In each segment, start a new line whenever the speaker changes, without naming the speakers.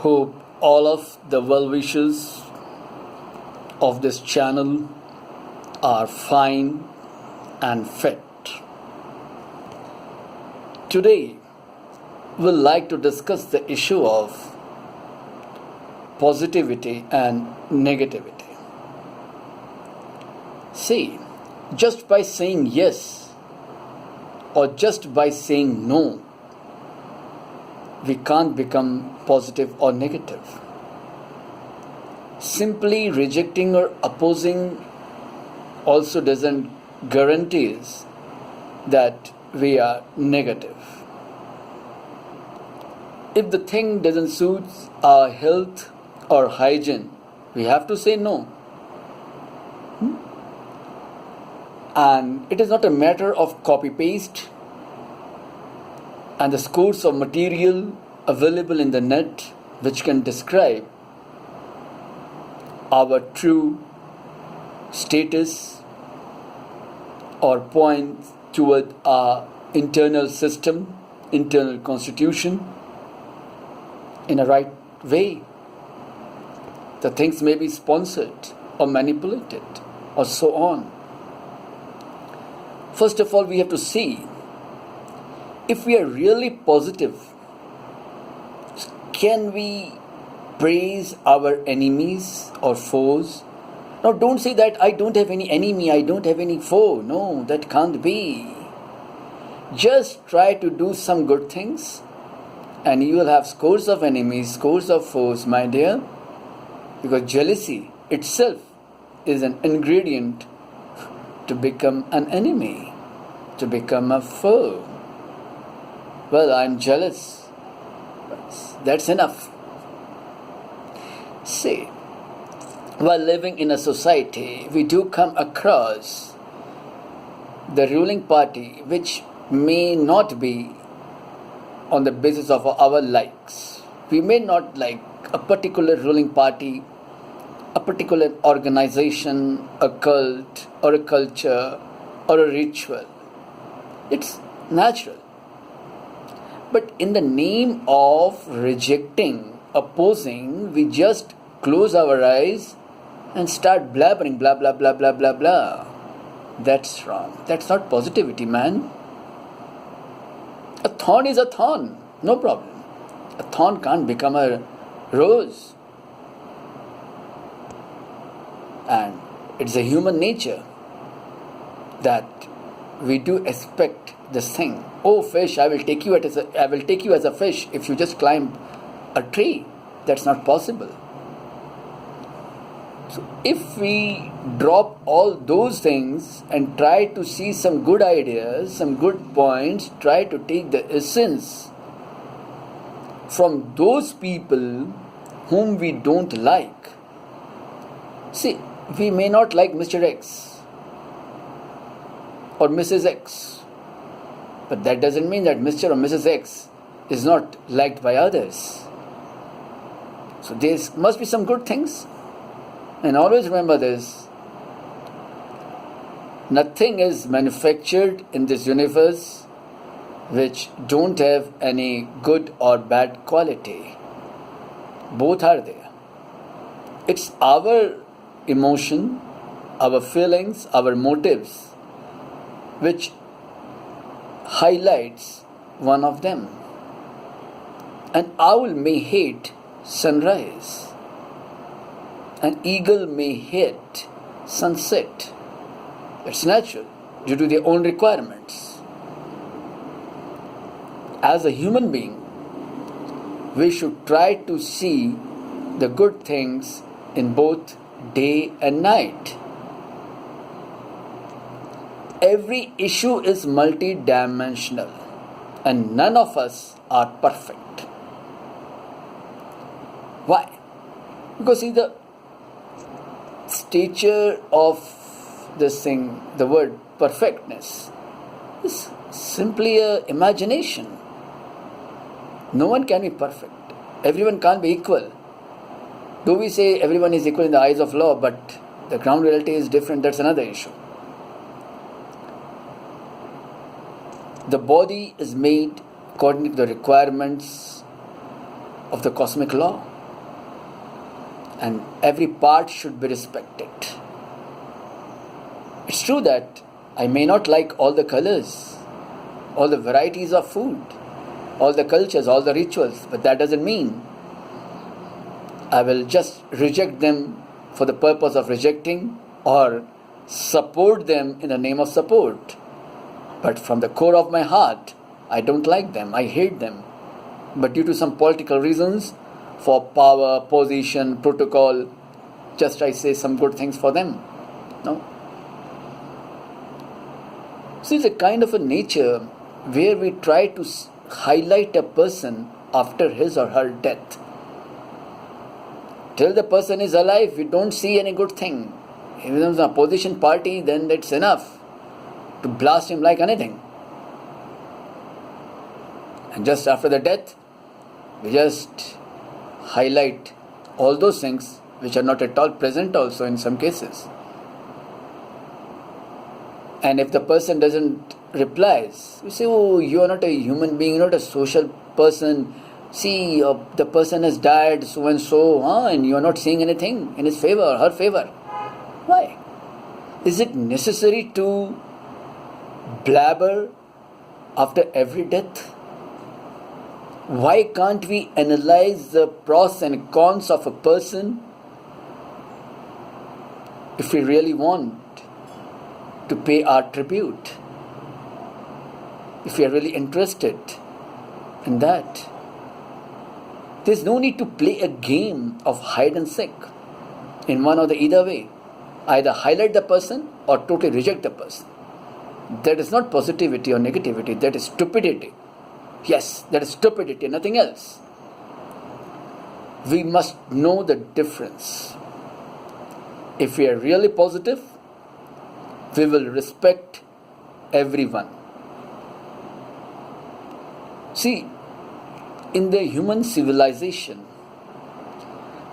Hope all of the well wishers of this channel are fine and fit. Today, we'll like to discuss the issue of positivity and negativity. See, just by saying yes or just by saying no, we can't become positive or negative. Simply rejecting or opposing also doesn't guarantees that we are negative. If the thing doesn't suit our health or hygiene, we have to say no. And it is not a matter of copy paste and the scores of material available in the net which can describe our true status or point toward our internal system, internal constitution in a right way. The things may be sponsored or manipulated or so on. First of all, we have to see if we are really positive, can we praise our enemies or foes? Now, don't say that I don't have any enemy, I don't have any foe. No, that can't be. Just try to do some good things and you will have scores of enemies, scores of foes, my dear. Because jealousy itself is an ingredient to become an enemy, to become a foe. Well, I'm jealous. That's enough. See, while living in a society, we do come across the ruling party which may not be on the basis of our likes. We may not like a particular ruling party, a particular organization, a cult, or a culture, or a ritual. It's natural. But in the name of rejecting, opposing, we just close our eyes and start blabbering blah blah blah blah blah blah. That's wrong. That's not positivity, man. A thorn is a thorn. No problem. A thorn can't become a rose. And it's a human nature that we do expect this thing. Oh, fish, I will take you as a fish if you just climb a tree. That's not possible. So if we drop all those things and try to see some good ideas, some good points, try to take the essence from those people whom we don't like. See, we may not like Mr. X or Mrs. X. But that doesn't mean that Mr. or Mrs. X is not liked by others. So there must be some good things. And always remember this. Nothing is manufactured in this universe which don't have any good or bad quality. Both are there. It's our emotion, our feelings, our motives which highlights one of them. An owl may hate sunrise. An eagle may hate sunset. It's natural due to their own requirements. As a human being, we should try to see the good things in both day and night. Every issue is multidimensional and none of us are perfect. Why? Because see, the stature of this thing, the word perfectness, is simply an imagination. No one can be perfect. Everyone can't be equal. Though we say everyone is equal in the eyes of law, but the ground reality is different, that's another issue. The body is made according to the requirements of the cosmic law. and every part should be respected. It's true that I may not like all the colors, all the varieties of food, all the cultures, all the rituals, but that doesn't mean I will just reject them for the purpose of rejecting or support them in the name of support. But from the core of my heart, I don't like them, I hate them. But due to some political reasons, for power, position, protocol, just I say some good things for them. No? So it's a kind of a nature where we try to highlight a person after his or her death. Till the person is alive, we don't see any good thing. If it is an opposition party, then that's enough to blast him like anything. And just after the death, we just highlight all those things which are not at all present also in some cases. And if the person doesn't replies, we say, oh, you are not a human being, you're not a social person. See, the person has died, so and so, and you are not saying anything in his favor or her favor. Why? Is it necessary to blabber after every death? Why can't we analyze the pros and cons of a person if we really want to pay our tribute? If we are really interested in that? There's no need to play a game of hide and seek in one or the either way. Either highlight the person or totally reject the person. That is not positivity or negativity, that is stupidity. Yes, that is stupidity, nothing else. We must know the difference. If we are really positive, we will respect everyone. See, in the human civilization,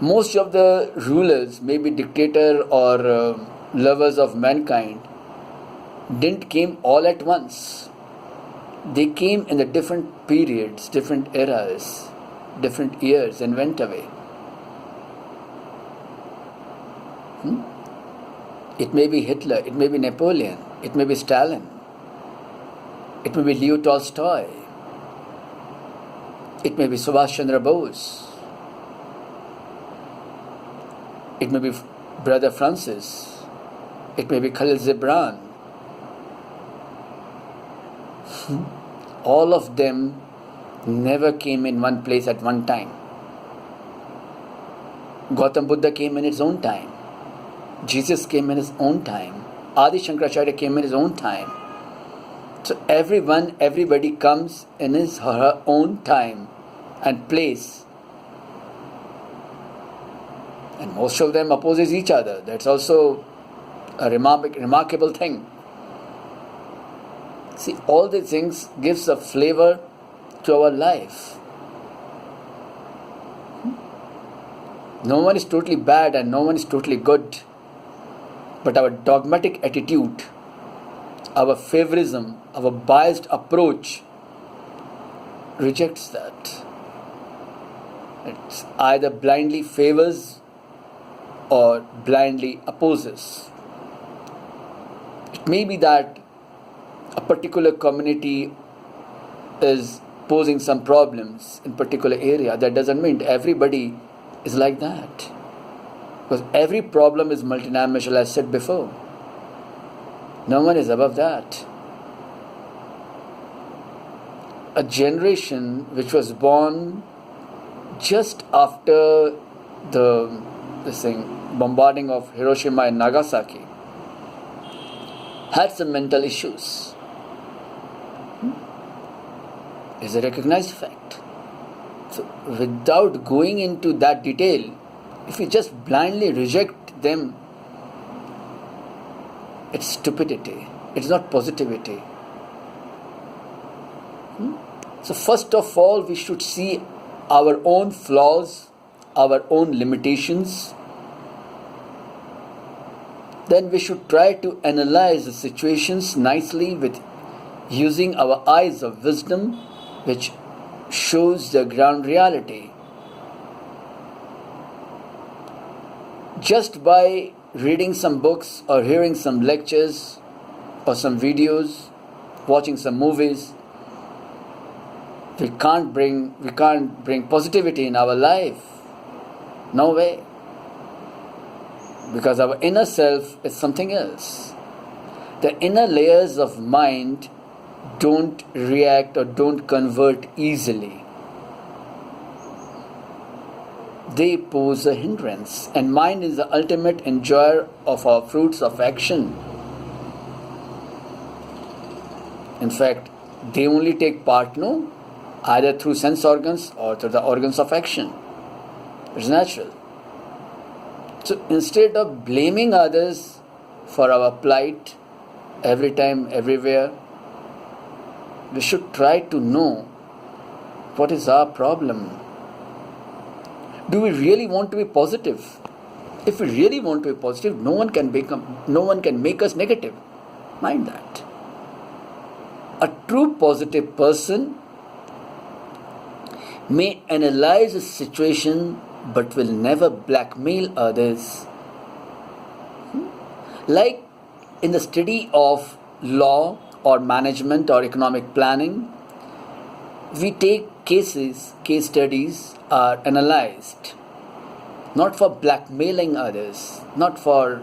most of the rulers, maybe dictator or lovers of mankind, didn't came all at once. They came in the different periods, different eras, different years and went away. It may be Hitler, it may be Napoleon, it may be Stalin, it may be Leo Tolstoy, it may be Subhash Chandra Bose, it may be Brother Francis, it may be Khalil Gibran. All of them never came in one place at one time. Gautam Buddha came in his own time. Jesus came in his own time. Adi Shankaracharya came in his own time. So everybody comes in his or her own time and place. And most of them opposes each other. That's also a remarkable thing. See, all these things gives a flavor to our life. No one is totally bad and no one is totally good. But our dogmatic attitude, our favorism, our biased approach rejects that. It either blindly favors or blindly opposes. It may be that a particular community is posing some problems in particular area. That doesn't mean everybody is like that. Because every problem is multidimensional, as said before. No one is above that. A generation which was born just after the bombarding of Hiroshima and Nagasaki had some mental issues. Is a recognized fact. So without going into that detail, if we just blindly reject them, it's stupidity. It's not positivity. So first of all, we should see our own flaws, our own limitations. Then we should try to analyze the situations nicely with using our eyes of wisdom, which shows the ground reality. Just by reading some books or hearing some lectures or some videos, watching some movies, we can't bring positivity in our life. No way. Because our inner self is something else. The inner layers of mind don't react or don't convert easily. They pose a hindrance, and mind is the ultimate enjoyer of our fruits of action. In fact, they only take part, no, either through sense organs or through the organs of action. It's natural. So instead of blaming others for our plight every time, everywhere, we should try to know what is our problem. Do we really want to be positive? If we really want to be positive, no one can make us negative. Mind that. A true positive person may analyze a situation but will never blackmail others. Like in the study of law or management or economic planning, we take case studies are analyzed, not for blackmailing others, not for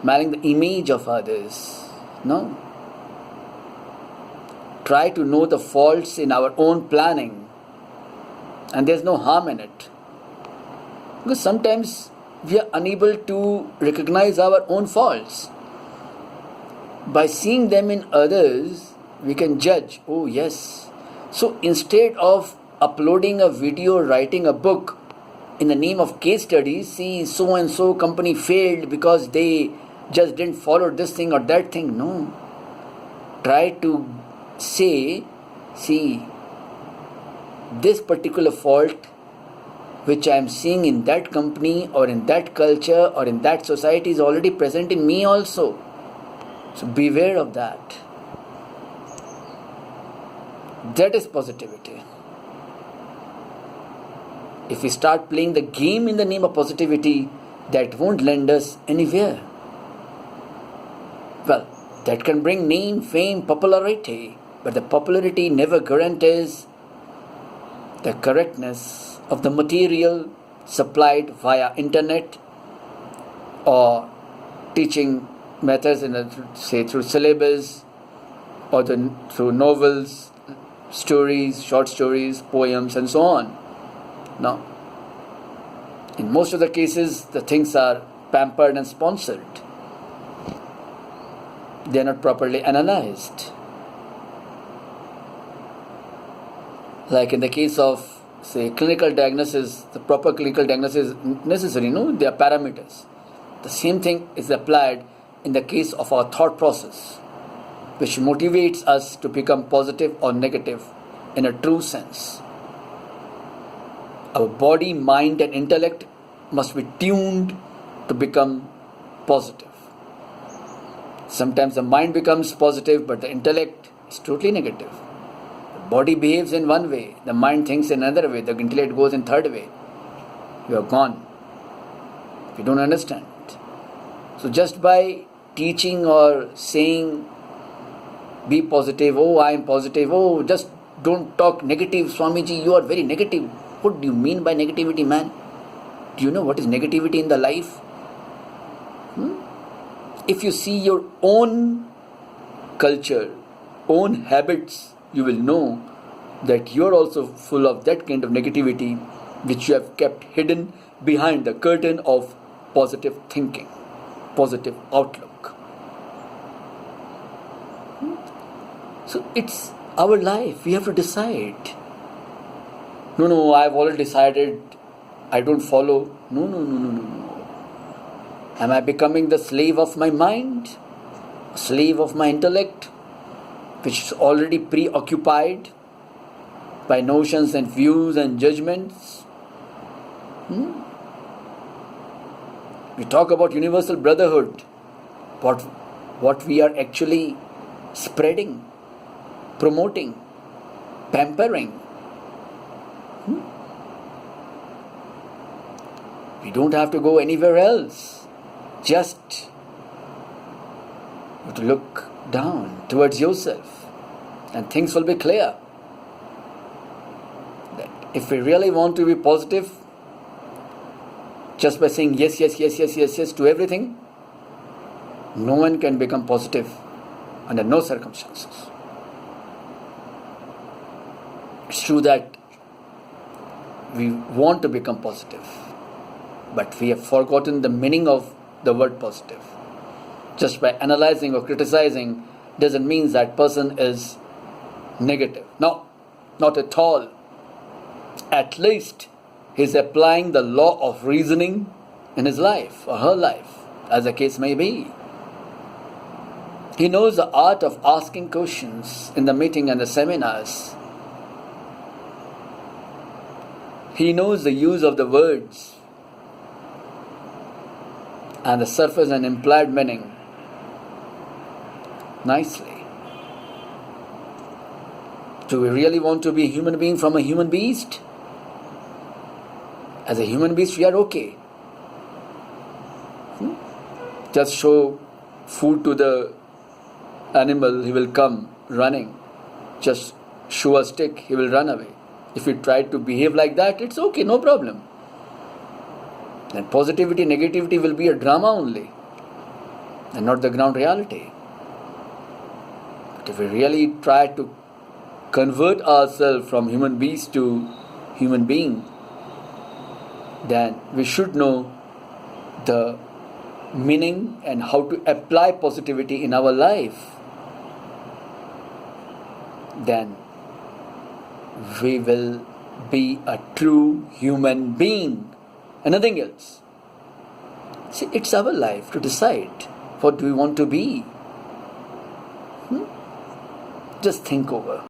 marring the image of others. No. Try to know the faults in our own planning, and there's no harm in it. Because sometimes we are unable to recognize our own faults. By seeing them in others, we can judge, oh yes. So instead of uploading a video or writing a book in the name of case studies, see so and so company failed because they just didn't follow this thing or that thing. No. Try to say, see, this particular fault which I am seeing in that company or in that culture or in that society is already present in me also. So beware of that. That is positivity. If we start playing the game in the name of positivity, that won't lend us anywhere. Well, that can bring name, fame, popularity, but the popularity never guarantees the correctness of the material supplied via internet or teaching methods say through syllabus or through novels, stories, short stories, poems and so on. No. In most of the cases, the things are pampered and sponsored. They are not properly analyzed. Like in the case of, say, clinical diagnosis, the proper clinical diagnosis is necessary, no? They are parameters. The same thing is applied in the case of our thought process, which motivates us to become positive or negative in a true sense. Our body, mind and intellect must be tuned to become positive. Sometimes the mind becomes positive, but the intellect is totally negative. The body behaves in one way, the mind thinks in another way, the intellect goes in third way. You are gone. You don't understand. So just by teaching or saying, be positive, oh I am positive, oh just don't talk negative, Swamiji, you are very negative. What do you mean by negativity, man? Do you know what is negativity in the life? If you see your own culture, own habits, you will know that you are also full of that kind of negativity which you have kept hidden behind the curtain of positive thinking, positive outlook. So it's our life. We have to decide. No, I've already decided. I don't follow. No. Am I becoming the slave of my mind? A slave of my intellect, which is already preoccupied by notions and views and judgments? We talk about universal brotherhood. What we are actually spreading, promoting, pampering. We don't have to go anywhere else. Just to look down towards yourself and things will be clear. That if we really want to be positive, just by saying yes, yes, yes, yes, yes, yes to everything, no one can become positive under no circumstances. It's true that we want to become positive, but we have forgotten the meaning of the word positive. Just by analyzing or criticizing doesn't mean that person is negative. No, not at all. At least he's applying the law of reasoning in his life or her life, as the case may be. He knows the art of asking questions in the meeting and the seminars. He knows the use of the words and the surface and implied meaning nicely. Do we really want to be a human being from a human beast? As a human beast, we are okay. Just show food to the animal, he will come running. Just show a stick, he will run away. If we try to behave like that, it's okay, no problem. And positivity, negativity will be a drama only and not the ground reality. But if we really try to convert ourselves from human beast to human being, then we should know the meaning and how to apply positivity in our life. Then we will be a true human being and nothing else. See, it's our life to decide what do we want to be. Just think over.